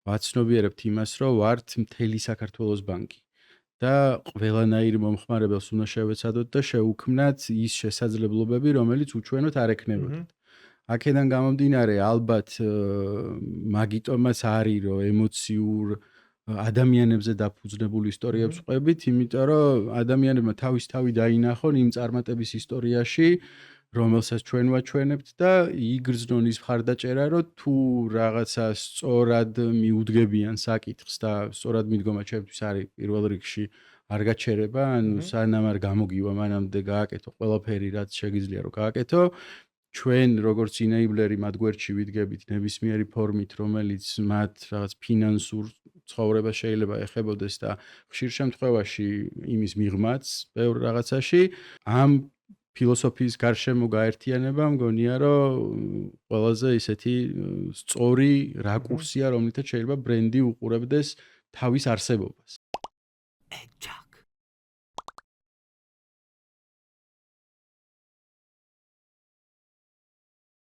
ვაცნობიერებთ იმას, რომ ვართ მთელი საქართველოს ბანკი და ყველანაირ მომხმარებელს უნდა შევეცადოთ და შევუქმნათ ის შესაძლებლობები, რომელიც უჩვენოთ არ ექნებოდათ. აქედან გამომდინარე, ალბათ მაგიტომაც არის, რომ ემოციურ ადამიანებზე დაფუძნებული ისტორიებს ვყვებით, იმიტომ რომ ადამიანებმა თავის თავი დაინახონ იმ წარმატების ისტორიაში, რომელსაც ჩვენ ვაჩვენებთ და იგრძნონ ის მხარდაჭერა, რომ თუ რაღაცა სწორად მიუდგებიან საკითხს და სწორად მიდგომა ჩემთვის არის პირველ რიგში არ გაჩერება, ანუ სანამ არ გამოგივა, მანამდე გააკეთო ყველაფერი, რაც შეგიძლია რომ გააკეთო. ჩვენ როგორც ინეიბლერი მათ გვერდში ვიდგებით ნებისმიერი ფორმით, რომელიც მათ რაღაც ფინანსურ ცხოვრებას შეიძლება ეხებოდეს და ხშირ შემთხვევაში იმის მიღმაც ბევრ რაღაცაში, ამ ფილოსოფიის გარშემო გაერთიანება მგონია, რომ ყველაზე ისეთი სწორი რაკურსია, რომლითაც შეიძლება ბრენდი უყურებდეს თავის არსებობას.